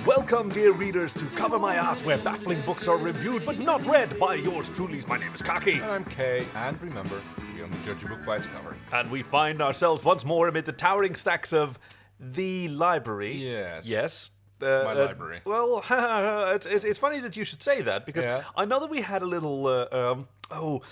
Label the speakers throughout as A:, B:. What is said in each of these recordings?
A: Welcome, dear readers, to Cover My Ass, where baffling books are reviewed but not read by yours truly. My name is Kaki.
B: And I'm Kay, and remember, we only judge a book by its cover.
A: And we find ourselves once more amid the towering stacks of the library.
B: Yes.
A: Yes.
B: My library.
A: Well, it's funny that you should say that, because I know that we had a little,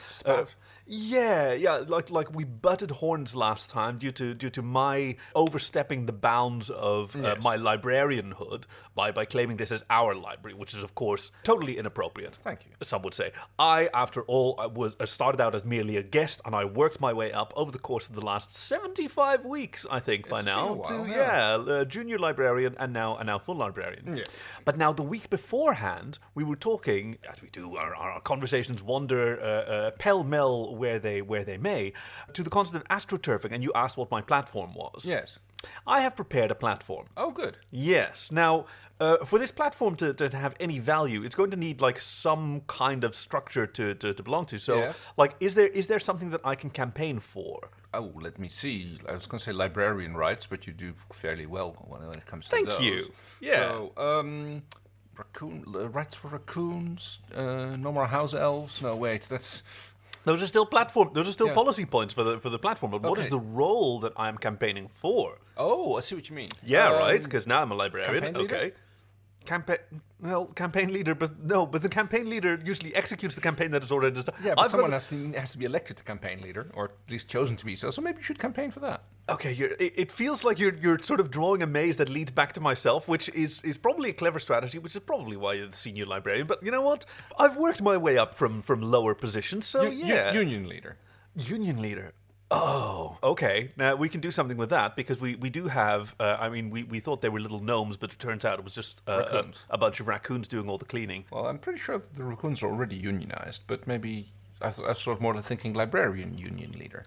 B: Spat.
A: Yeah, like we butted horns last time due to my overstepping the bounds of my librarianhood by claiming this as our library, which is of course totally inappropriate.
B: Thank you.
A: Some would say. I, after all, started out as merely a guest, and I worked my way up over the course of the last 75 weeks, I think, by now.
B: Been a while,
A: Junior librarian and now full librarian.
B: Yeah.
A: But now the week beforehand, we were talking, as we do, our conversations wander pell-mell where they may, to the concept of astroturfing, and you asked what my platform was.
B: Yes.
A: I have prepared a platform.
B: Oh, good.
A: Yes. Now, for this platform to have any value, it's going to need like some kind of structure to belong to. So,
B: Yes.
A: like, is there something that I can campaign for?
B: Oh, let me see. I was going to say librarian rights, but you do fairly well when it comes to
A: Thank
B: those.
A: you. Yeah.
B: So, rights for raccoons, no more house elves. No, wait, that's...
A: Those are still policy points for the platform. But what is
B: Okay.
A: the role that I'm campaigning for?
B: Oh, I see what you mean.
A: Yeah, right. Because now I'm a librarian.
B: campaign leader?
A: Okay. Campaign leader, but the campaign leader usually executes the campaign that is already done.
B: Yeah, but someone has to be elected to campaign leader, or at least chosen to be so me you should campaign for that.
A: Okay, it feels like you're sort of drawing a maze that leads back to myself, which is probably a clever strategy, which is probably why you're the senior librarian. But you know what? I've worked my way up from lower positions, so
B: Union leader.
A: Union leader. Oh, okay. Now, we can do something with that, because we do have, we thought they were little gnomes, but it turns out it was just a bunch of raccoons doing all the cleaning.
B: Well, I'm pretty sure that the raccoons are already unionized, but maybe I was sort of more thinking librarian union leader.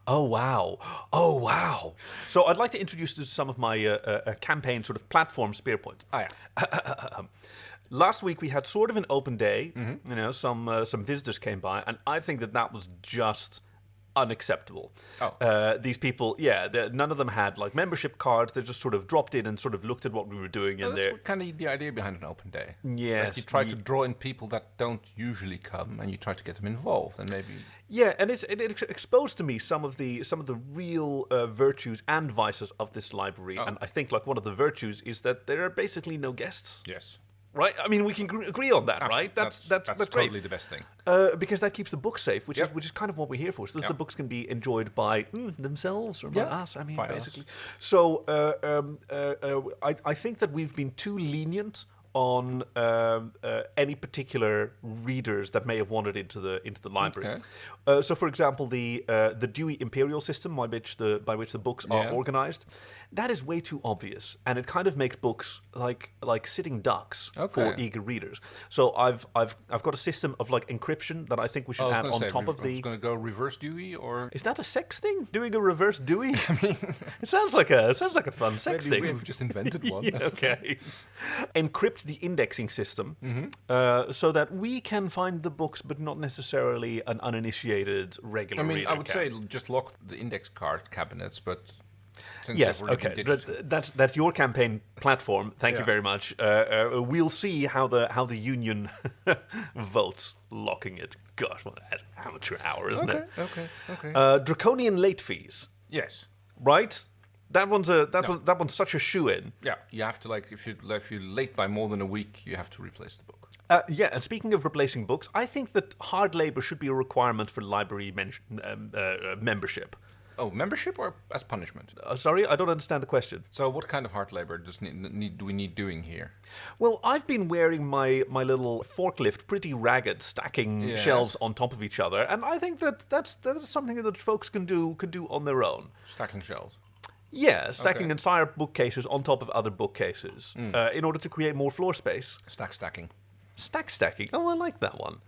A: Oh, wow. So I'd like to introduce you to some of my campaign sort of platform spear points.
B: Ah, yeah.
A: Last week we had sort of an open day. Mm-hmm. You know, some visitors came by, and I think that was just unacceptable. These people, none of them had like membership cards. They just sort of dropped in and sort of looked at what we were doing.
B: Well, that's kind of the idea behind an open day.
A: Yes,
B: like you try to draw in people that don't usually come, and you try to get them involved, and maybe.
A: Yeah, and it exposed to me some of the real virtues and vices of this library. And I think like one of the virtues is that there are basically no guests.
B: Yes.
A: Right? I mean, we can agree on that, right?
B: That's
A: great.
B: totally the best thing.
A: Because that keeps the books safe, which is kind of what we're here for. So that the books can be enjoyed by themselves or by us. I mean,
B: by
A: basically.
B: Us.
A: So I think that we've been too lenient on any particular readers that may have wandered into the library.
B: Okay.
A: So, for example, the Dewey Imperial system by which the books are organized, that is way too obvious, and it kind of makes books like sitting ducks for eager readers. So I've got a system of like encryption that I think we should have on top of the.
B: I was going to go reverse Dewey, or
A: is that a sex thing? Doing a reverse Dewey? I mean, it sounds like a fun sex thing.
B: We've just invented one.
A: Okay. Encrypt the indexing system so that we can find the books, but not necessarily an uninitiated regular reader.
B: I would say just lock the index card cabinets, but since
A: yes, okay, that's your campaign platform. Thank you very much. We'll see how the union votes locking it. Gosh, what an amateur hour, isn't it?
B: Okay.
A: Draconian late fees.
B: Yes.
A: Right. That one's such a shoe-in.
B: Yeah, you have to if you're late by more than a week, you have to replace the book.
A: And speaking of replacing books, I think that hard labor should be a requirement for library membership.
B: Oh, membership or as punishment?
A: Sorry, I don't understand the question.
B: So what kind of hard labor do we need doing here?
A: Well, I've been wearing my little forklift pretty ragged, stacking shelves on top of each other, and I think that's something that folks can do on their own.
B: Stacking shelves.
A: Yeah, stacking entire bookcases on top of other bookcases in order to create more floor space.
B: Stacking.
A: Stacking. Oh, I like that one.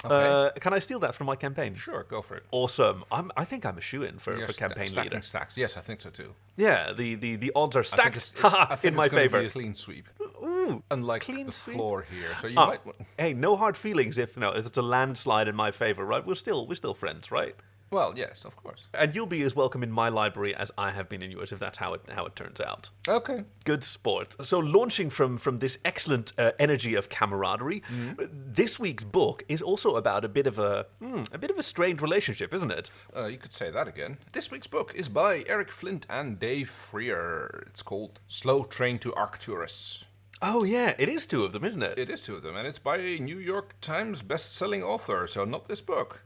B: Okay.
A: Can I steal that from my campaign?
B: Sure, go for it.
A: Awesome. I think I'm a shoo-in for campaign
B: stacking
A: leader.
B: Stacks. Yes, I think so too.
A: Yeah, the odds are stacked
B: I think
A: in my favor.
B: Be a clean sweep.
A: Ooh,
B: unlike
A: clean
B: the
A: sweep.
B: floor here. So you might.
A: Hey, no hard feelings if it's a landslide in my favor, right? We're still friends, right?
B: Well, yes, of course.
A: And you'll be as welcome in my library as I have been in yours, if that's how it turns out.
B: Okay.
A: Good sport. So launching from this excellent energy of camaraderie, this week's book is also about a bit of a strained relationship, isn't it?
B: You could say that again. This week's book is by Eric Flint and Dave Freer. It's called Slow Train to Arcturus.
A: Oh, yeah, it is two of them, isn't it?
B: It is two of them, and it's by a New York Times best-selling author, so not this book.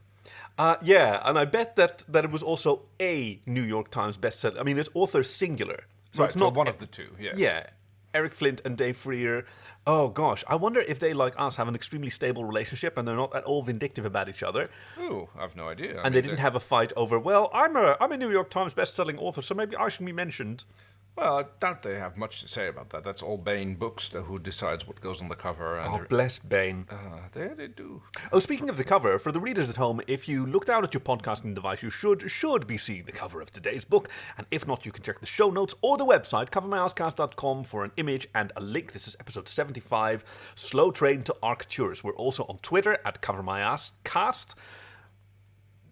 A: Yeah, and I bet that it was also a New York Times bestseller. I mean, it's author singular. So it's not
B: one of the two, yes.
A: Yeah, Eric Flint and Dave Freer. Oh, gosh. I wonder if they, like us, have an extremely stable relationship and they're not at all vindictive about each other.
B: Oh, I've no idea.
A: They didn't have a fight over, well, I'm a New York Times best-selling author, so maybe I should be mentioned.
B: Well, I doubt they have much to say about that. That's all Bain Books who decides what goes on the cover. And
A: bless Bain.
B: They do.
A: Oh, speaking of the cover, for the readers at home, if you look down at your podcasting device, you should be seeing the cover of today's book. And if not, you can check the show notes or the website, covermyasscast.com, for an image and a link. This is episode 75, Slow Train to Arcturus. We're also on Twitter at covermyasscast.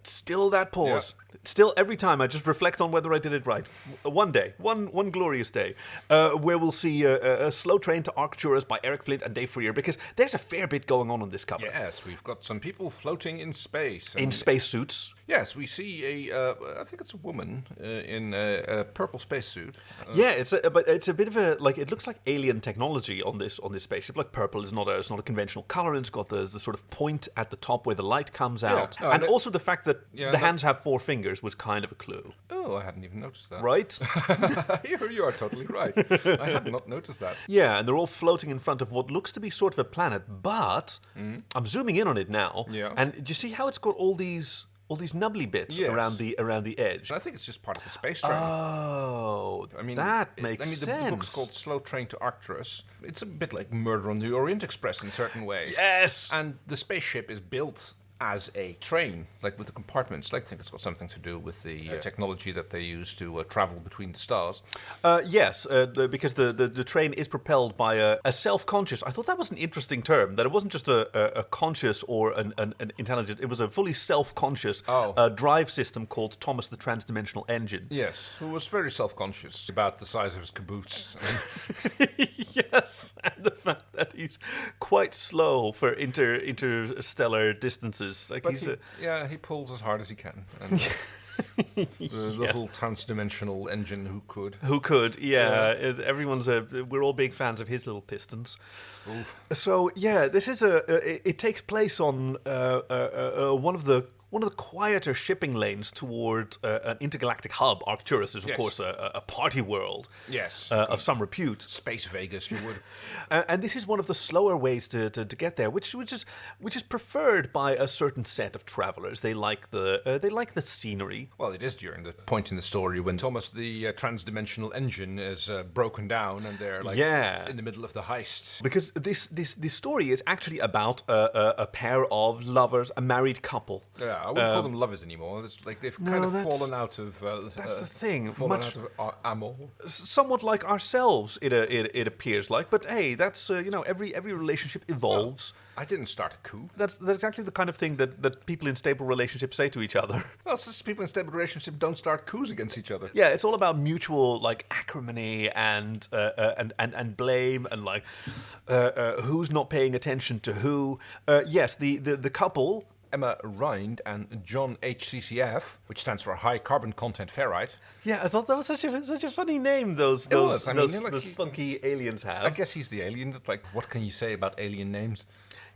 A: Still that pause. Yeah. Still, every time I just reflect on whether I did it right. One day, one glorious day, where we'll see a Slow Train to Arcturus by Eric Flint and Dave Freer, because there's a fair bit going on this cover.
B: Yes, we've got some people floating in space.
A: In spacesuits.
B: Yes, we see I think it's a woman in a purple spacesuit.
A: Yeah, but it's a bit of a, like, it looks like alien technology on this spaceship. Like, purple is not a conventional color, and it's got the sort of point at the top where the light comes out.
B: No,
A: and also the fact that the hands have 4 fingers was kind of a clue.
B: Oh, I hadn't even noticed that.
A: Right?
B: You are totally right. I had not noticed that.
A: Yeah, and they're all floating in front of what looks to be sort of a planet, but I'm zooming in on it now.
B: Yeah.
A: And do you see how it's got all these nubbly bits around the edge?
B: I think it's just part of the space train.
A: Oh, I mean, that makes sense.
B: The book's called Slow Train to Arcturus. It's a bit like Murder on the Orient Express in certain ways.
A: Yes!
B: And the spaceship is built as a train, like with the compartments. I think it's got something to do with the technology that they use to travel between the stars.
A: Yes, because the train is propelled by a self-conscious. I thought that was an interesting term, that it wasn't just a conscious or an intelligent, it was a fully self-conscious drive system called Thomas the Transdimensional Engine.
B: Yes, who was very self-conscious about the size of his caboose.
A: Yes, and the fact that he's quite slow for interstellar distances. Like,
B: but he pulls as hard as he can. And the little transdimensional engine who could.
A: Everyone's we're all big fans of his little pistons. Oof. So yeah, this is it takes place on one of the quieter shipping lanes toward an intergalactic hub. Arcturus is, of course, a party world.
B: Yes,
A: of some repute.
B: Space Vegas, you would.
A: And this is one of the slower ways to get there, which is preferred by a certain set of travelers. They like the scenery.
B: Well, it is during the point in the story when Thomas the transdimensional engine is broken down, and they're in the middle of the heist.
A: Because this story is actually about a pair of lovers, a married couple.
B: Yeah, I wouldn't call them lovers anymore. It's like they've kind of fallen out of.
A: That's the thing.
B: Fallen out of amour.
A: Somewhat like ourselves, it appears like. But hey, that's every relationship evolves.
B: Well, I didn't start a coup.
A: That's exactly the kind of thing that people in stable relationships say to each other.
B: Well, it's just people in stable relationships don't start coups against each other.
A: Yeah, it's all about mutual acrimony and blame and who's not paying attention to who. Yes, the couple.
B: Emma Rind and John HCCF, which stands for High Carbon Content Ferrite.
A: Yeah, I thought that was such a funny name. Those funky aliens have.
B: I guess he's the alien. What can you say about alien names?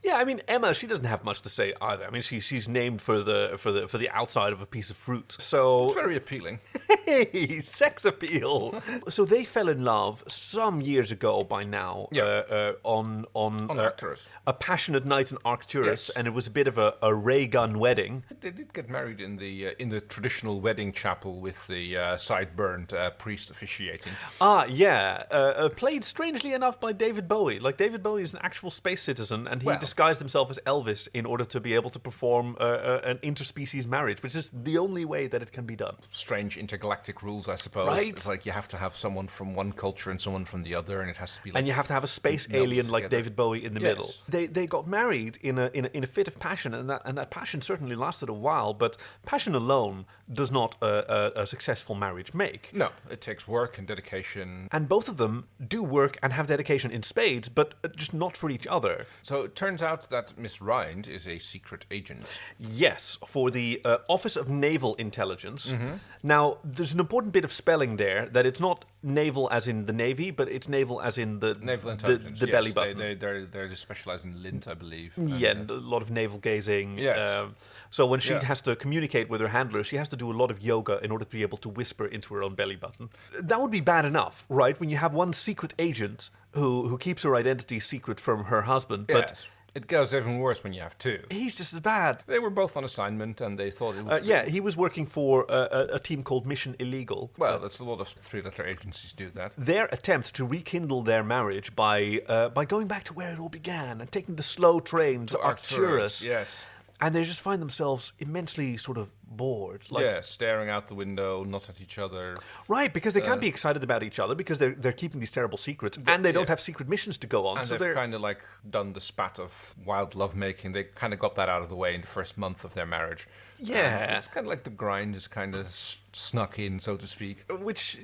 A: Yeah, I mean, Emma, she doesn't have much to say either. I mean, she's named for the outside of a piece of fruit. So
B: it's very appealing.
A: Hey, sex appeal. So they fell in love some years ago by now.
B: Yeah.
A: On
B: Arcturus.
A: A passionate night in Arcturus, and it was a bit of a ray gun wedding.
B: They did get married in the traditional wedding chapel with the sideburnt priest officiating.
A: Played strangely enough by David Bowie. Like, David Bowie is an actual space citizen, and he disguise themselves as Elvis in order to be able to perform an interspecies marriage, which is the only way that it can be done.
B: Strange intergalactic rules, I suppose.
A: Right.
B: It's like you have to have someone from one culture and someone from the other, and it has to be like...
A: And you have to have a space alien like David Bowie in the middle. They got married in a fit of passion, and that passion certainly lasted a while, but passion alone does not a successful marriage make.
B: No, it takes work and dedication.
A: And both of them do work and have dedication in spades, but just not for each other.
B: So it turns out that Miss Rind is a secret agent.
A: Yes, for the Office of Naval Intelligence. Now, there's an important bit of spelling there, that it's not naval as in the Navy, but it's naval as in the
B: Naval Intelligence,
A: the
B: yes.
A: belly button.
B: They're just specialized in lint, I believe.
A: Yeah, and a lot of navel gazing.
B: Yes.
A: So when she has to communicate with her handler, she has to do a lot of yoga in order to be able to whisper into her own belly button. That would be bad enough, right? When you have one secret agent who keeps her identity secret from her husband, but...
B: Yes. It goes even worse when you have two.
A: He's just as bad.
B: They were both on assignment, and they thought it was...
A: he was working for a team called Mission Illegal.
B: Well, that's a lot of three-letter agencies do that.
A: Their attempt to rekindle their marriage by going back to where it all began and taking the slow train to Arcturus.
B: Yes.
A: And they just find themselves immensely sort of bored.
B: Staring out the window, not at each other.
A: Right, because they can't be excited about each other because they're keeping these terrible secrets, and they don't have secret missions to go on.
B: And
A: so
B: they've kind of like done the spat of wild lovemaking. They kind of got that out of the way in the first month of their marriage.
A: Yeah.
B: It's kind of like the grind is kind of snuck in, so to speak.
A: Which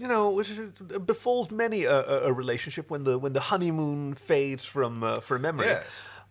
A: befalls many a relationship when the honeymoon fades from memory.
B: Yes.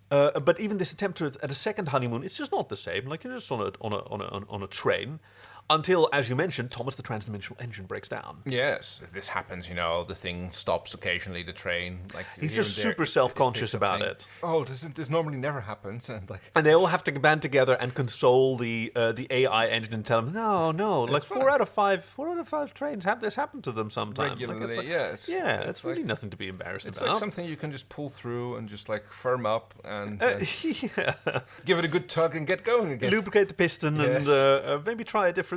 A: But even this attempt at a second honeymoon, it's just not the same. Like, you're just on a train. Until, as you mentioned, Thomas the Transdimensional Engine breaks down.
B: Yes, this happens, the thing stops occasionally, the train. Like
A: he's just super self-conscious about it.
B: Oh, this normally never happens. And
A: they all have to band together and console the AI engine and tell them, no, like four out of five trains have this happen to them sometime.
B: Regularly, yes.
A: Yeah, it's really nothing to be embarrassed about.
B: It's like something you can just pull through and just like firm up and give it a good tug and get going again.
A: Lubricate the piston and maybe try a different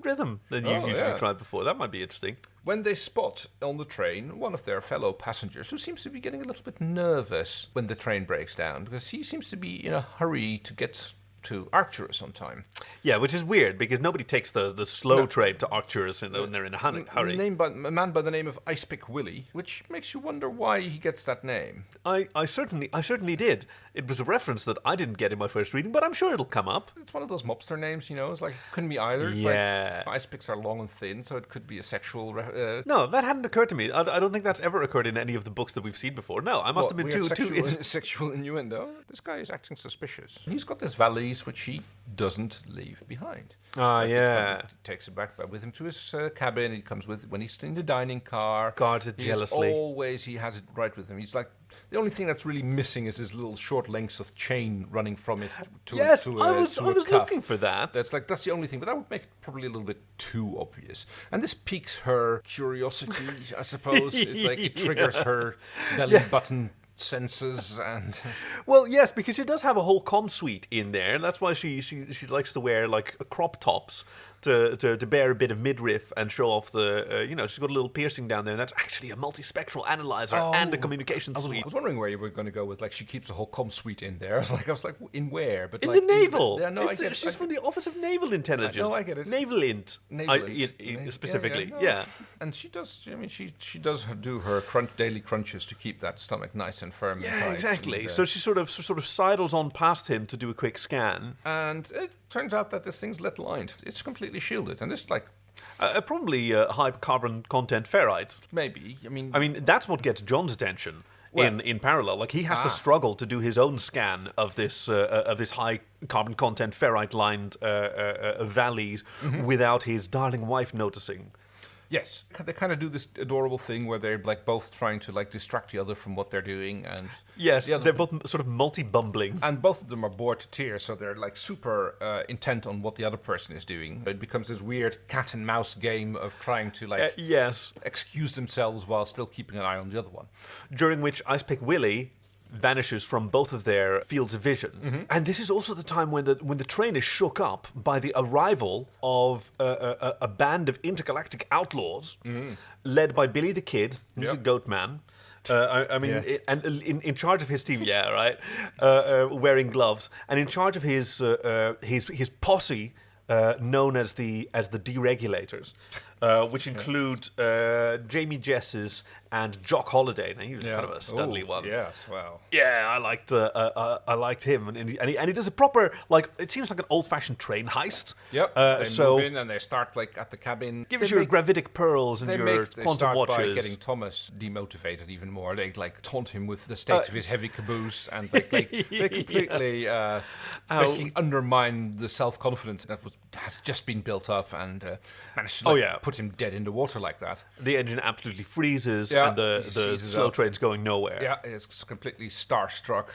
A: rhythm than you've usually tried before. That might be interesting.
B: When they spot on the train one of their fellow passengers who seems to be getting a little bit nervous when the train breaks down, because he seems to be in a hurry to get to Arcturus on time.
A: Yeah, which is weird because nobody takes the slow train to Arcturus when they're in a hurry.
B: A man by the name of Ice Pick Willie, which makes you wonder why he gets that name.
A: I certainly did. It was a reference that I didn't get in my first reading, but I'm sure it'll come up.
B: It's one of those mobster names, It's like, it couldn't be either. It's like, ice picks are long and thin, so it could be a sexual...
A: No, that hadn't occurred to me. I don't think that's ever occurred in any of the books that we've seen before. No, I must have been too...
B: Sexual innuendo? This guy is acting suspicious. He's got this valise which he doesn't leave behind.
A: Yeah.
B: He takes it back with him to his cabin. He comes with when he's in the dining car.
A: Guards it jealously.
B: He has it right with him. He's like, the only thing that's really missing is his little short lengths of chain running from it to
A: I was looking for that.
B: That's the only thing, but that would make it probably a little bit too obvious. And this piques her curiosity, I suppose. It triggers her belly button senses and
A: well, yes, because she does have a whole comm suite in there, and that's why she likes to wear like crop tops to bear a bit of midriff and show off the she's got a little piercing down there, and that's actually a multispectral analyzer and a communication suite.
B: I was wondering where you were going to go with, like, she keeps a whole comm suite in there. I was like, in where? But
A: in
B: like,
A: the naval.
B: She's
A: from the Office of Naval Intelligence.
B: I get it.
A: Naval Int. Specifically. Yeah.
B: And she does. I mean, she does do her daily crunches to keep that stomach nice and firm.
A: Yeah,
B: and tight.
A: exactly.
B: And,
A: so she sort of sidles on past him to do a quick scan,
B: and it turns out that this thing's lead lined. It's completely shielded, and this
A: probably high carbon content ferrites.
B: Maybe. I mean,
A: that's what gets John's attention. In parallel, like he has to struggle to do his own scan of this high carbon content ferrite lined valleys without his darling wife noticing.
B: Yes, they kind of do this adorable thing where they're like both trying to like distract the other from what they're doing, and
A: yes, they're both sort of multi-bumbling,
B: and both of them are bored to tears, so they're like super intent on what the other person is doing. It becomes this weird cat and mouse game of trying to excuse themselves while still keeping an eye on the other one.
A: During which Ice Pick Willie vanishes from both of their fields of vision. And this is also the time when the train is shook up by the arrival of a band of intergalactic outlaws led by Billy the Kid, who's a goat man, I mean,
B: Yes.
A: and in charge of his team, yeah, right, wearing gloves, and in charge of his posse, known as the deregulators, which include Jamie Jesses and Jock Holiday. Now he was kind of a studly one.
B: Yes, wow.
A: Yeah, I liked him, and he does a proper, like, it seems like an old-fashioned train heist.
B: Yep. They move in and they start like at the cabin.
A: Give us your gravitic pearls and your quantum watches.
B: By getting Thomas demotivated even more. They like taunt him with the state of his heavy caboose, and they completely basically undermine the self-confidence that has just been built up, and managed to put him dead in the water like that.
A: The engine absolutely freezes, and the slow train's going nowhere.
B: Yeah, it's completely starstruck.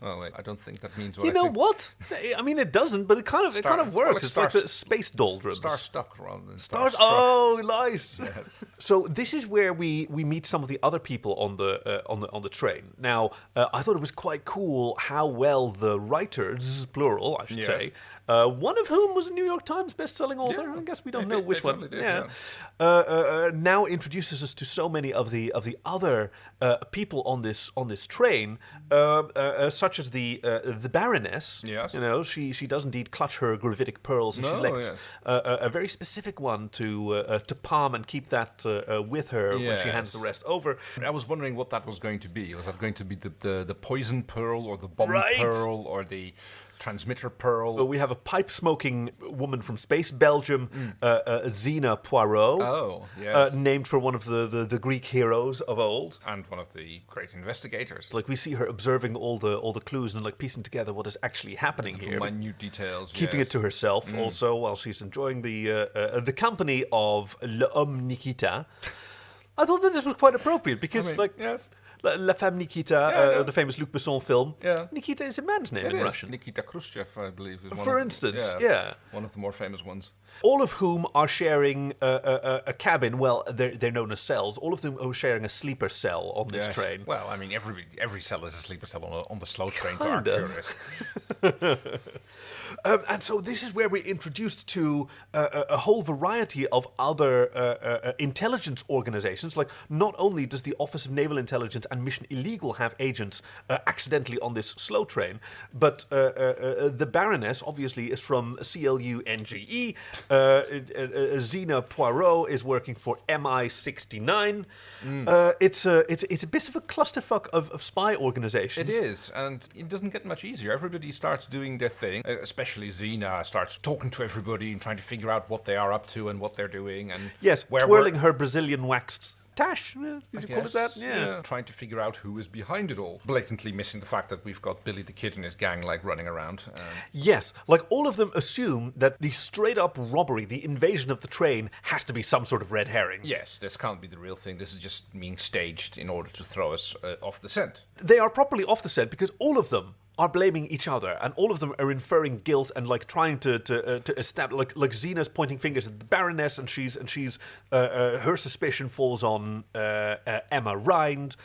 B: Oh wait, I don't think that means what
A: you know what? I mean, it doesn't, but it kind of works. It's like the space doldrums.
B: Starstruck rather than starstruck.
A: Oh, nice.
B: Yes.
A: So this is where we meet some of the other people on the train. Now, I thought it was quite cool how well the writers, plural, I should say, one of whom was a New York Times best-selling author. Yeah, I guess we don't know which one.
B: Totally did,
A: now introduces us to so many of the other people on this train, such as the Baroness.
B: Yes.
A: You know, she does indeed clutch her gravitic pearls, and she selects a very specific one to palm and keep that with her when she hands the rest over.
B: I was wondering what that was going to be. Was that going to be the poison pearl, or the bomb pearl, or the transmitter pearl?
A: Well, we have a pipe-smoking woman from space Belgium, Zena Poirot.
B: Oh, yes.
A: Named for one of the Greek heroes of old.
B: And one of the great investigators.
A: Like, we see her observing all the clues and like piecing together what is actually happening here.
B: Minute details.
A: Keeping it to herself also while she's enjoying the company of L'Homme Nikita. I thought that this was quite appropriate because,
B: yes.
A: La Femme Nikita, the famous Luc Besson film.
B: Yeah.
A: Nikita is a man's name in Russian.
B: Nikita Khrushchev, I believe, is one
A: For instance, yeah.
B: One of the more famous ones.
A: All of whom are sharing a cabin. Well, they're known as cells. All of them are sharing a sleeper cell on this train.
B: Well, I mean, every cell is a sleeper cell on the slow train to Arcturus.
A: And so this is where we're introduced to a whole variety of other intelligence organizations. Like, not only does the Office of Naval Intelligence and Mission Illegal have agents accidentally on this slow train, but the Baroness obviously is from CLU-NGE. Zena Poirot is working for MI69. It's a bit of a clusterfuck of spy organizations.
B: It is, and it doesn't get much easier. Everybody starts doing their thing, especially Zena starts talking to everybody and trying to figure out what they are up to and what they're doing. And
A: twirling her Brazilian waxed tash, did you call it that?
B: Yeah. Trying to figure out who is behind it all. Blatantly missing the fact that we've got Billy the Kid and his gang, like, running around.
A: Yes, like, all of them assume that the straight-up robbery, the invasion of the train, has to be some sort of red herring.
B: Yes, this can't be the real thing. This is just being staged in order to throw us off the scent.
A: They are properly off the scent because all of them are blaming each other, and all of them are inferring guilt and like trying to establish, like Zena's pointing fingers at the Baroness, and she's her suspicion falls on Emma Rind.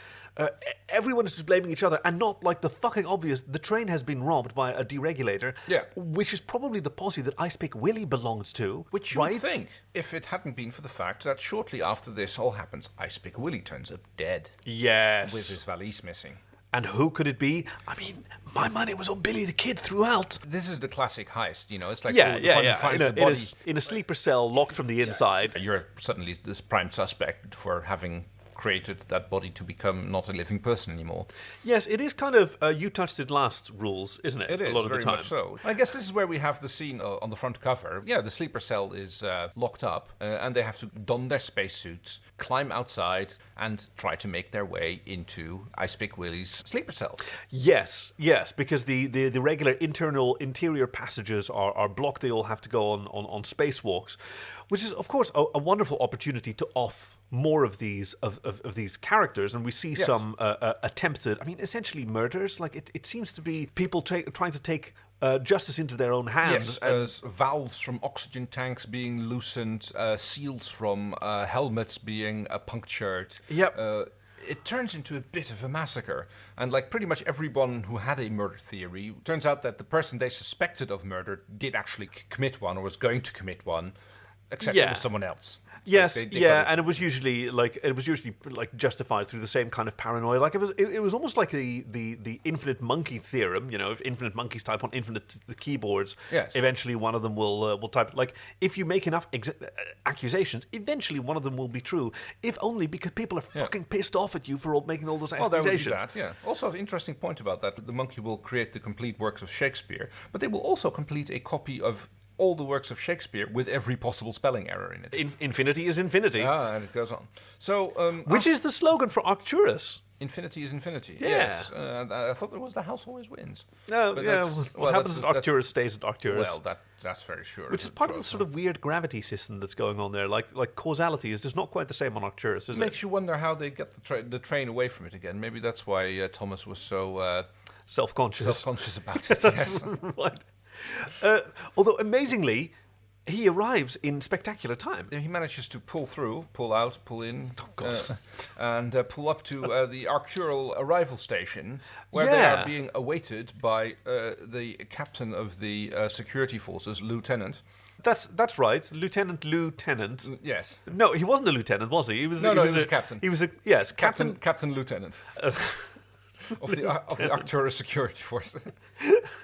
A: Everyone is just blaming each other, and not like the fucking obvious. The train has been robbed by a deregulator, which is probably the posse that Ice Pick Willie belongs to.
B: Which you would think, if it hadn't been for the fact that shortly after this all happens, Ice Pick Willie turns up dead.
A: Yes,
B: with his valise missing.
A: And who could it be? I mean, my money was on Billy the Kid throughout.
B: This is the classic heist, you know. It's like
A: in a sleeper cell, locked from the inside.
B: You're suddenly this prime suspect for having created that body to become not a living person anymore.
A: Yes, it is kind of you touched it last rules, isn't it?
B: It is,
A: a lot of
B: very
A: the time.
B: Much so. I guess this is where we have the scene on the front cover. Yeah, the sleeper cell is locked up, and they have to don their spacesuits, climb outside, and try to make their way into Ice Pick Willie's sleeper cell.
A: Yes, because the regular interior passages are blocked. They all have to go on spacewalks, which is, of course, a wonderful opportunity to off more of these these characters, and we see some attempted, I mean, essentially murders. Like, it seems to be people trying to take justice into their own hands.
B: Yes, valves from oxygen tanks being loosened, seals from helmets being punctured.
A: Yep.
B: It turns into a bit of a massacre. And like pretty much everyone who had a murder theory, turns out that the person they suspected of murder did actually commit one, or was going to commit one, except it was someone else.
A: Yes, and it was usually justified through the same kind of paranoia. Like it was almost like the infinite monkey theorem. If infinite monkeys type on infinite keyboards, eventually one of them will type. Like if you make enough accusations, eventually one of them will be true. If only because people are fucking pissed off at you for making all those accusations.
B: Well, there would be that. Also, an interesting point about that: the monkey will create the complete works of Shakespeare, but they will also complete a copy of all the works of Shakespeare with every possible spelling error in it.
A: Infinity is infinity.
B: And it goes on. So,
A: which is the slogan for Arcturus?
B: Infinity is infinity.
A: Yeah.
B: Yes. I thought there was the house always wins.
A: No, yeah. What happens is Arcturus stays at Arcturus.
B: Well, that's very sure.
A: Which is part of the sort of weird gravity system that's going on there. Like causality is just not quite the same on Arcturus, is it?
B: Makes you wonder how they get the train away from it again. Maybe that's why Thomas was so
A: self-conscious.
B: Self-conscious about it. Yes.
A: Right. Although amazingly, he arrives in spectacular time.
B: He manages to pull out, pull in, and pull up to the Arctural arrival station, where they are being awaited by the captain of the security forces, Lieutenant.
A: That's right, Lieutenant.
B: Yes.
A: No, he wasn't a lieutenant, was he? He was
B: a captain.
A: He was
B: Captain Lieutenant. Of the Arcturus security force.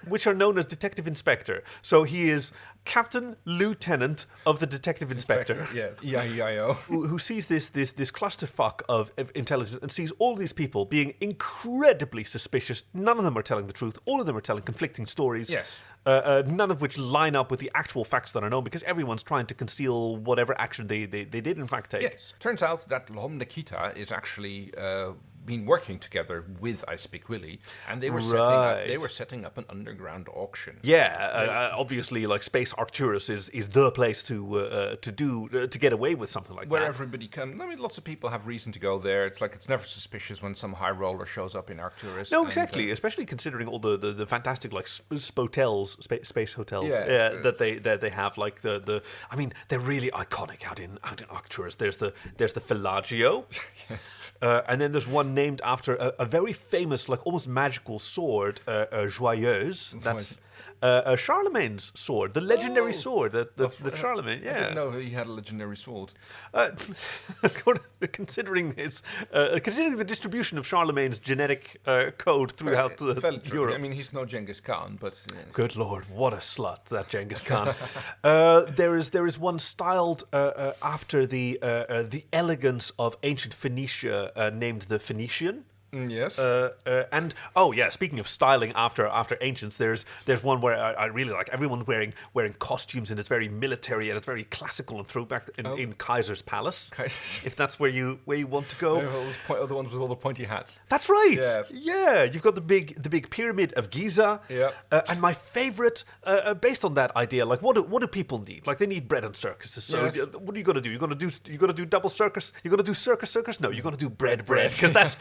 A: Which are known as Detective Inspector. So he is Captain Lieutenant of the Detective Inspector.
B: Yes, E-I-E-I-O.
A: Who sees this clusterfuck of intelligence and sees all these people being incredibly suspicious. None of them are telling the truth. All of them are telling conflicting stories.
B: Yes.
A: None of which line up with the actual facts that are known, because everyone's trying to conceal whatever action they did in fact take.
B: Yes. Turns out that Lhom Nikita is actually been working together with I Speak Willie, and they were setting up an underground auction.
A: Yeah, obviously, like Space Arcturus is the place to get away with something like
B: where
A: that.
B: Where everybody can. I mean, lots of people have reason to go there. It's never suspicious when some high roller shows up in Arcturus.
A: No, exactly. Especially considering all the fantastic like space hotels.
B: Yes,
A: that they have. Like the I mean, they're really iconic out in Arcturus. There's the Fellagio,
B: yes,
A: and then there's one named after a very famous, like almost magical sword, Joyeuse. That's Charlemagne's sword, the legendary sword that Charlemagne. Yeah,
B: I didn't know he had a legendary sword.
A: Considering the distribution of Charlemagne's genetic code throughout Europe.
B: I mean, he's no Genghis Khan, but
A: good Lord, what a slut that Genghis Khan. There is one styled after the elegance of ancient Phoenicia, named the Phoenician.
B: Yes.
A: And speaking of styling after ancients, there's one where I really like everyone wearing costumes, and it's very military and it's very classical and throwback in Kaiser's Palace. If that's where you want to go.
B: The ones with all the pointy hats.
A: That's right.
B: Yes.
A: Yeah, you've got the big pyramid of Giza.
B: Yeah.
A: And my favorite, based on that idea, like what do people need? Like they need bread and circuses. So
B: yes.
A: What are you gonna do? You gonna do double circus? You gonna do circus? No, you're gonna do bread because that's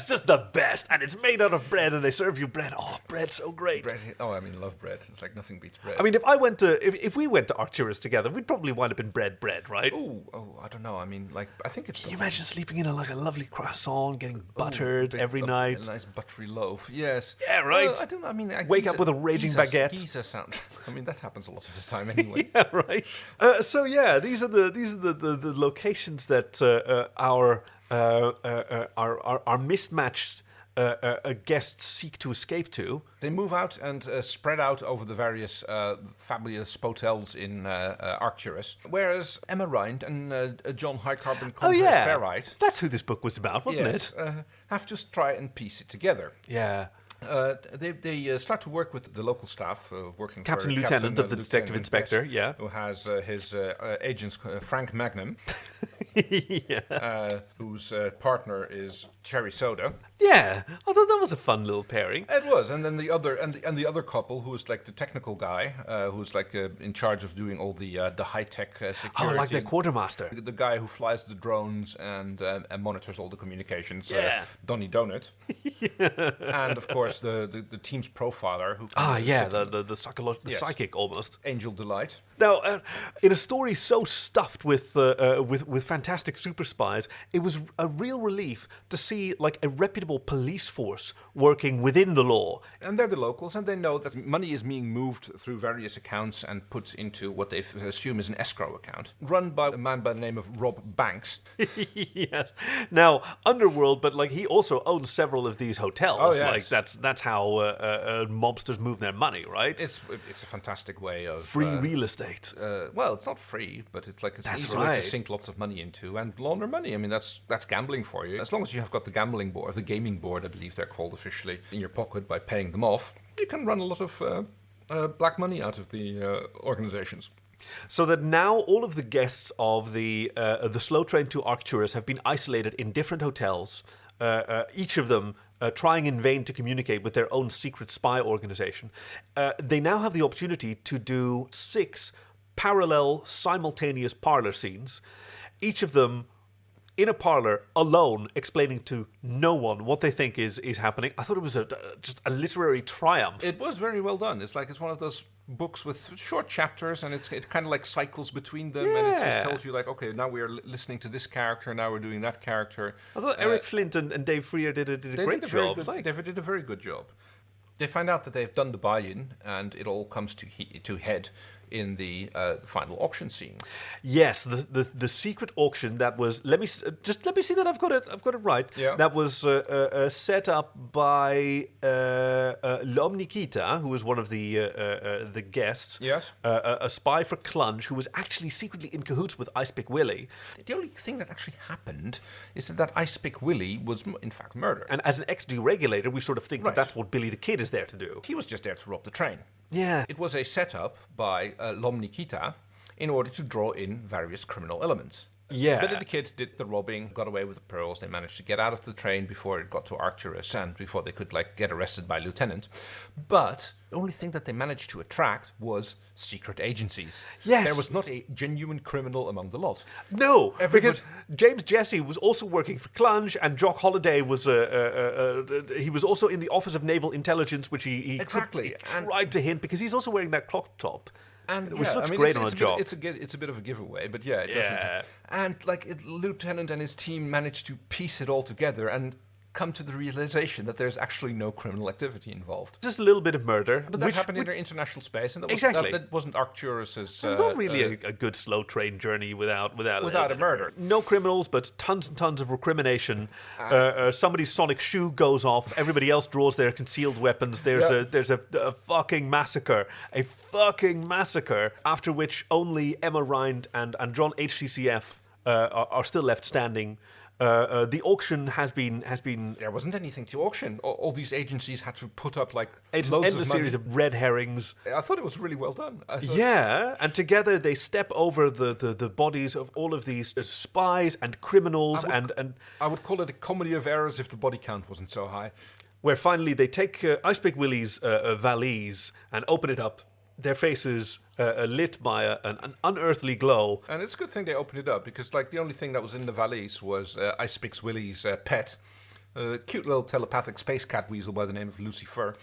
A: just the best, and it's made out of bread, and they serve you bread. Oh, bread's so great.
B: Bread. Oh, I mean, love bread. It's like nothing beats bread.
A: I mean, if we went to Arcturus together, we'd probably wind up in bread, right?
B: Oh, I don't know. I mean, like, I think it's.
A: Can you imagine sleeping in a lovely croissant, getting buttered every night?
B: A nice buttery loaf. Yes.
A: Yeah, right.
B: I don't. I mean,
A: wake up with a raging baguette.
B: Giza sound. I mean, that happens a lot of the time anyway.
A: Yeah, right. These are the locations that our mismatched guests seek to escape to.
B: They move out and spread out over the various fabulous hotels in Arcturus, whereas Emma Rind and John High Carbon Ferrite,
A: that's who this book was about, wasn't it?
B: Have to try and piece it together.
A: Yeah.
B: They start to work with the local staff, working
A: Captain
B: for
A: Lieutenant of the Detective Inspector,
B: who has his agents Frank Magnum, whose partner is Cherry Soda.
A: Yeah, although that was a fun little pairing.
B: It was, and then the other couple, who was like the technical guy, who's like in charge of doing all the high tech security.
A: Oh, like the quartermaster,
B: the guy who flies the drones and monitors all the communications. Donny Donut, and of course the team's profiler, who
A: the psychic almost
B: Angel Delight.
A: Now, in a story so stuffed with fantastic super spies, it was a real relief to see like a reputable incredible police force working within the law.
B: And they're the locals, and they know that money is being moved through various accounts and put into what they assume is an escrow account, run by a man by the name of Rob Banks.
A: Yes. Now, Underworld, but like he also owns several of these hotels.
B: Oh, yes.
A: Like that's how mobsters move their money, right?
B: It's a fantastic way of
A: free real estate.
B: Well, it's not free, but it's like an easy way to sink lots of money into and launder money. I mean, that's gambling for you. As long as you have got the gambling board, the gaming board, I believe they're called officially, in your pocket by paying them off, you can run a lot of black money out of the organizations.
A: So that now all of the guests of the slow train to Arcturus have been isolated in different hotels, each of them trying in vain to communicate with their own secret spy organization. They now have the opportunity to do 6 parallel, simultaneous parlor scenes, each of them in a parlor, alone, explaining to no one what they think is happening. I thought it was just a literary triumph.
B: It was very well done. It's one of those books with short chapters, and it kind of like cycles between them, and it just tells you like, okay, now we're listening to this character, now we're doing that character.
A: I thought Eric Flint and Dave Freer did a great job.
B: They did a very good job. They find out that they've done the buy-in, and it all comes to head in the final auction scene.
A: Yes, the secret auction that was. Let me see that I've got it right.
B: Yeah.
A: That was set up by L'Homme Nikita, who was one of the guests.
B: Yes.
A: A spy for Clunge, who was actually secretly in cahoots with Icepick Willie.
B: The only thing that actually happened is that Icepick Willie was in fact murdered.
A: And as an ex-deregulator, we sort of think that that's what Billy the Kid is there to do.
B: He was just there to rob the train.
A: Yeah.
B: It was a setup by L'Homme Nikita in order to draw in various criminal elements.
A: Yeah.
B: Billy the Kid did the robbing, got away with the pearls. They managed to get out of the train before it got to Arcturus and before they could get arrested by Lieutenant. But the only thing that they managed to attract was secret agencies.
A: Yes.
B: There was not a genuine criminal among the lot.
A: No, because James Jesse was also working for Clunge, and Jock Holiday was he was also in the Office of Naval Intelligence, which he tried to hint, because he's also wearing that crop top.
B: And
A: which looks great on a job.
B: It's a bit of a giveaway, but yeah, it doesn't. And Lieutenant and his team managed to piece it all together and come to the realization that there's actually no criminal activity involved.
A: Just a little bit of murder.
B: But that happened in international space, and that wasn't Arcturus's...
A: It's not really a good slow train journey without
B: a murder.
A: No criminals, but tons and tons of recrimination. Somebody's sonic shoe goes off. Everybody else draws their concealed weapons. There's a fucking massacre. A fucking massacre. After which only Emma Rind and John HCCF are still left standing. The auction has been.
B: There wasn't anything to auction. All these agencies had to put up
A: it's
B: loads
A: an endless
B: of money.
A: series of red herrings.
B: I thought it was really well done.
A: And together they step over the bodies of all of these spies and criminals, and
B: I would call it a comedy of errors if the body count wasn't so high.
A: Where finally they take Icepick Willie's valise and open it up. Their faces lit by an unearthly glow.
B: And it's a good thing they opened it up, because the only thing that was in the valise was Icepick Willie's pet, a cute little telepathic space cat weasel by the name of Lucifer.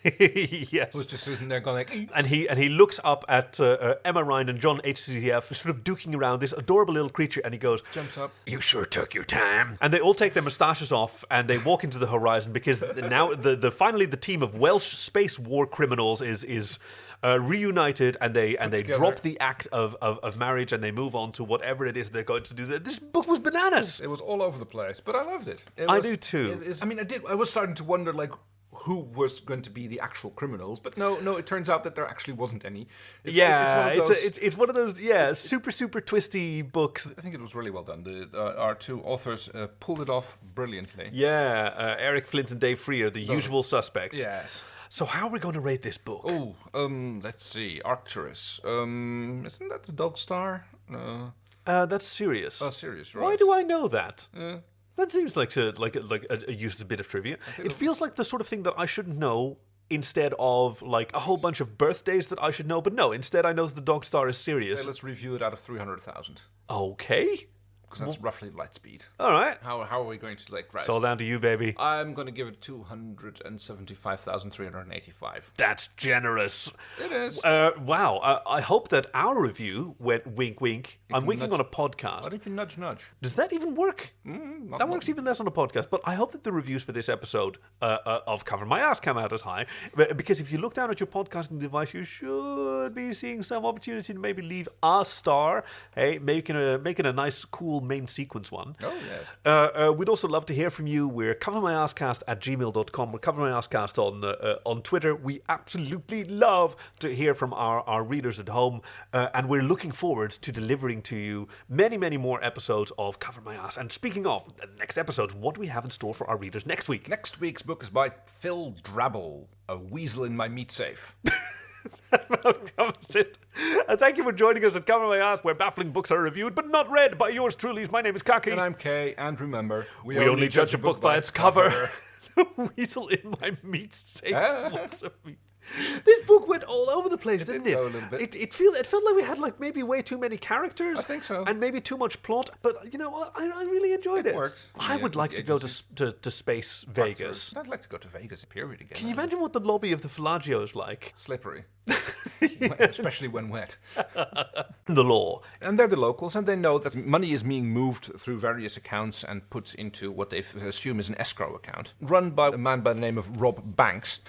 A: Yes.
B: Was just sitting there going
A: and he looks up at Emma Rind and John HCCF, sort of duking around this adorable little creature, and he goes,
B: jumps up.
A: "You sure took your time." And they all take their moustaches off and they walk into the horizon, because now finally the team of Welsh space war criminals is reunited, and they drop the act of marriage, and they move on to whatever it is they're going to do. This book was bananas.
B: It was all over the place, but I loved it.
A: I do too.
B: I was starting to wonder who was going to be the actual criminals, but no, it turns out that there actually wasn't any.
A: It's one of those super twisty books.
B: I think it was really well done. Our two authors pulled it off brilliantly.
A: Yeah, Eric Flint and Dave Freer, the usual suspects.
B: Yes.
A: So how are we going to rate this book?
B: Let's see. Arcturus. Isn't that the Dog Star?
A: That's Sirius.
B: Oh, Sirius, right.
A: Why do I know that? That seems like a useless bit of trivia. It feels like the sort of thing that I should know instead of a whole bunch of birthdays that I should know. But no, instead I know that the Dog Star is Sirius.
B: Okay, let's review it out of 300,000.
A: Okay.
B: because that's roughly light speed.
A: All right.
B: How are we going to like drive?
A: It's all down to you, baby.
B: I'm going to give it 275,385.
A: That's generous.
B: It is.
A: Wow. I hope that our review went wink, wink. I'm winking on a podcast.
B: What if you nudge, nudge?
A: Does that even work? That works even less on a podcast. But I hope that the reviews for this episode of Cover My Ass come out as high. Because if you look down at your podcasting device, you should be seeing some opportunity to maybe leave a star. Hey, making a nice, cool main sequence one.
B: Oh, yes.
A: We'd also love to hear from you. We're covermyasscast@gmail.com. We're covermyasscast on Twitter. We absolutely love to hear from our readers at home. And we're looking forward to delivering to you many, many more episodes of Cover My Ass. And speaking of the next episodes, what do we have in store for our readers next week?
B: Next week's book is by Phil Drabble, A Weasel in My Meat Safe.
A: That covers it. Thank you for joining us at Cover My Ass, where baffling books are reviewed but not read by yours truly. My name is Kaki.
B: And I'm Kay, and remember,
A: we only judge a book by its cover. The weasel in my meat safe. This book went all over the place, didn't it?
B: Go a little bit.
A: It felt like we had like maybe way too many characters.
B: I think so.
A: And maybe too much plot. But you know what? I really enjoyed it.
B: It worked.
A: I would like to go to space Vegas.
B: I'd like to go to Vegas, period, again.
A: Can you imagine what the lobby of the Fellagio is like?
B: Slippery. Especially when wet.
A: The law.
B: And they're the locals, and they know that money is being moved through various accounts and put into what they assume is an escrow account, run by a man by the name of Rob Banks.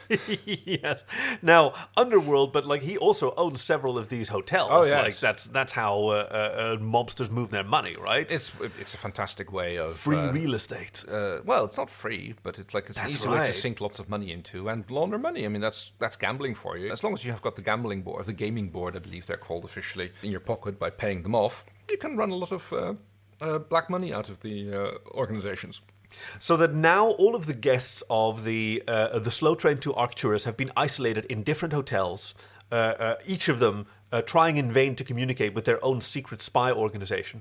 A: Yes. Now, Underworld, but like he also owns several of these hotels.
B: Oh, yes.
A: Like that's how mobsters move their money, right?
B: It's a fantastic way of
A: free real estate.
B: Well, it's not free, but it's like an easy way to sink lots of money into and launder money. I mean, that's gambling for you. As long as you have got the gambling board, the gaming board, I believe they're called officially, in your pocket by paying them off, you can run a lot of black money out of the organizations.
A: So that now all of the guests of the slow train to Arcturus have been isolated in different hotels, each of them trying in vain to communicate with their own secret spy organization.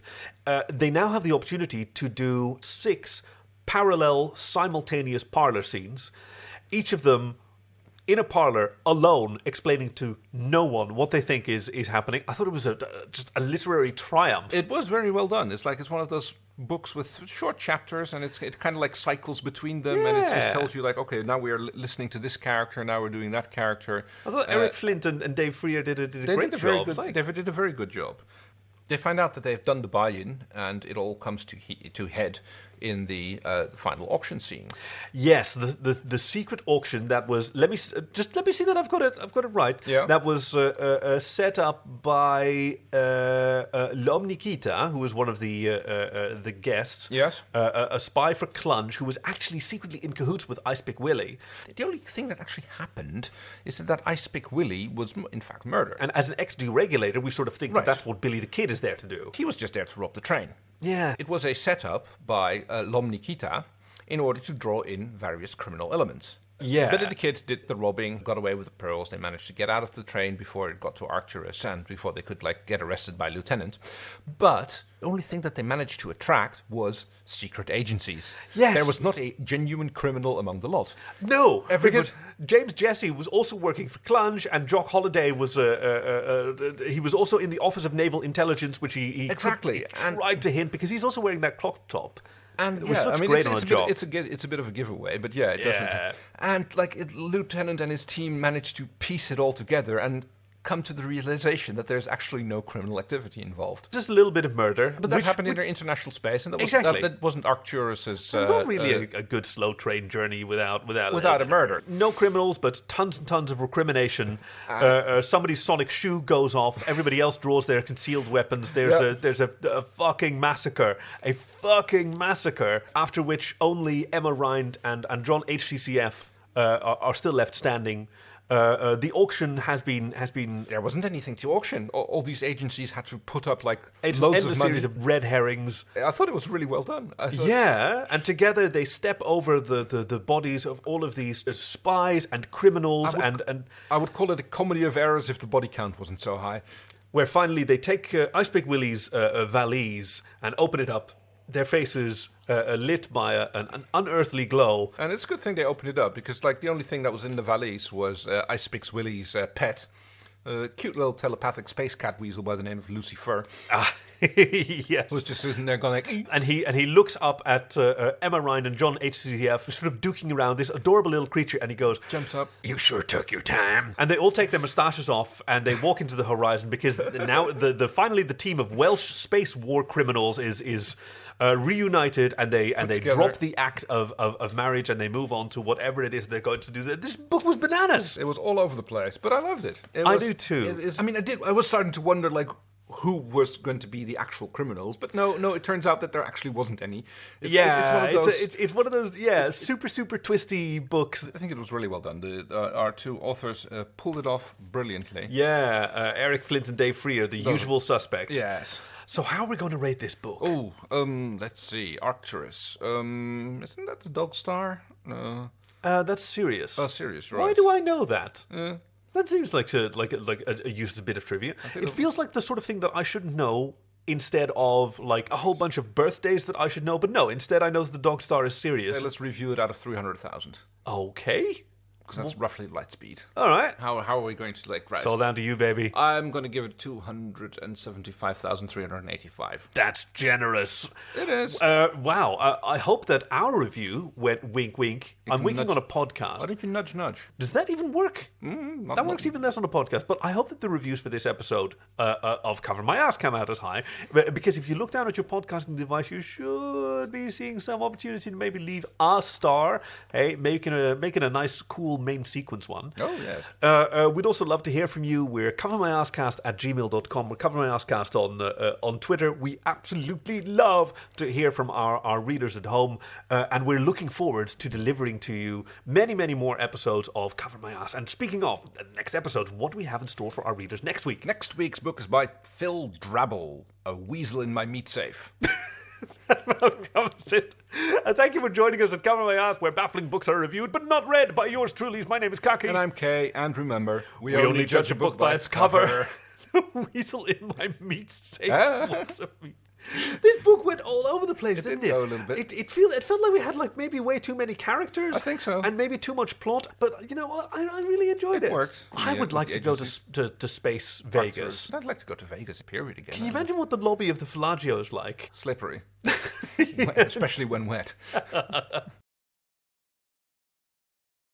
A: They now have the opportunity to do 6 parallel, simultaneous parlor scenes, each of them in a parlor, alone, explaining to no one what they think is happening. I thought it was just a literary triumph.
B: It was very well done. It's one of those books with short chapters, and it kind of like cycles between them, and it just tells you like, okay, now we are listening to this character, now we're doing that character.
A: I thought Eric Flint and Dave Freer did a great job.
B: They did a very good job. They find out that they've done the buy-in, and it all comes to head in the final auction scene.
A: Yes, the secret auction that was. Let me see that I've got it right.
B: Yeah.
A: That was set up by Nikita, who was one of the guests.
B: Yes.
A: A spy for Clunge, who was actually secretly in cahoots with Icepick Willie.
B: The only thing that actually happened is that Icepick Willie was in fact murdered.
A: And as an ex-deregulator, we sort of think that that's what Billy the Kid is there to do.
B: He was just there to rob the train.
A: Yeah.
B: It was a setup by Lom Nikita in order to draw in various criminal elements.
A: Yeah.
B: Billy the Kid did the robbing, got away with the pearls. They managed to get out of the train before it got to Arcturus and before they could get arrested by Lieutenant. But the only thing that they managed to attract was secret agencies.
A: Yes.
B: There was not a genuine criminal among the lot.
A: No, because James Jesse was also working for Clunge, and Jock Holiday was he was also in the Office of Naval Intelligence, which he tried to hint because he's also wearing that crop top.
B: And
A: which looks great on a job.
B: It's a bit of a giveaway, but yeah, it doesn't. And Lieutenant and his team managed to piece it all together and come to the realization that there's actually no criminal activity involved.
A: Just a little bit of murder.
B: But that happened in their international space, and that wasn't Arcturus's...
A: It's not really a good slow train journey without
B: a murder.
A: No criminals, but tons and tons of recrimination. Somebody's sonic shoe goes off. Everybody else draws their concealed weapons. There's a fucking massacre. A fucking massacre. After which only Emma Rind and John HCCF are still left standing. The auction has been.
B: There wasn't anything to auction. All these agencies had to put up loads of money.
A: Series of red herrings.
B: I thought it was really well done.
A: And together they step over the bodies of all of these spies and criminals, and
B: I would call it a comedy of errors if the body count wasn't so high.
A: Where finally they take Icepick Willie's valise and open it up. Their faces lit by an unearthly glow.
B: And it's a good thing they opened it up, because the only thing that was in the valise was Icepick Willie's pet, a cute little telepathic space cat weasel by the name of Lucifer.
A: Yes.
B: Who's just sitting there going like...
A: And he looks up at Emma, Rind and John HCCF, sort of duking around this adorable little creature, and he goes,
B: jumps up.
A: "You sure took your time." And they all take their moustaches off, and they walk into the horizon, because now finally the team of Welsh space war criminals is reunited, and they drop the act of marriage, and they move on to whatever it is they're going to do. This book was bananas.
B: It was all over the place, but I loved it.
A: I do too.
B: I was starting to wonder, like, who was going to be the actual criminals, but no, it turns out that there actually wasn't any.
A: It's one of those super twisty books.
B: I think it was really well done. Our two authors pulled it off brilliantly.
A: Yeah, Eric Flint and Dave Freer, the usual suspects.
B: Yes.
A: So how are we going to rate this book?
B: Oh, let's see. Arcturus. Isn't that the dog star?
A: That's Sirius.
B: Oh, Sirius, right.
A: Why do I know that? That seems like a useless bit of trivia. It feels like the sort of thing that I should know instead of like a whole bunch of birthdays that I should know. But no, instead I know that the dog star is Sirius.
B: Let's review it out of 300,000.
A: Okay.
B: Because that's roughly light speed.
A: All right.
B: How are we going to like write?
A: It's all down to you, baby.
B: I'm going to give it 275,385.
A: That's generous.
B: It is.
A: Wow. I hope that our review went wink, wink. I'm winking on a podcast.
B: Why don't you nudge, nudge?
A: Does that even work? That works even less on a podcast. But I hope that the reviews for this episode of Cover My Ass come out as high. Because if you look down at your podcasting device, you should be seeing some opportunity to maybe leave a star. Hey, making a nice, cool main sequence one.
B: Oh, yes.
A: We'd also love to hear from you. We're covermyasscast@gmail.com. We're covermyasscast on Twitter. We absolutely love to hear from our readers at home, and we're looking forward to delivering to you many, many more episodes of Cover My Ass. And speaking of the next episodes, what do we have in store for our readers next week?
B: Next week's book is by Phil Drabble, A Weasel in My Meat Safe.
A: That covers it. Thank you for joining us at Cover My Ass, where baffling books are reviewed but not read by yours truly. My name is Kaki.
B: And I'm Kay. And remember,
A: we only judge a book by its cover. The weasel in my meat safe. This book went all over the place, didn't it?
B: Go a little bit.
A: It felt like we had like maybe way too many characters.
B: I think so.
A: And maybe too much plot. But you know what? I really enjoyed it.
B: It worked.
A: I would like to go to space Vegas.
B: I'd like to go to Vegas, period, again.
A: Can you imagine what the lobby of the Fellagio is like?
B: Slippery. Especially when wet.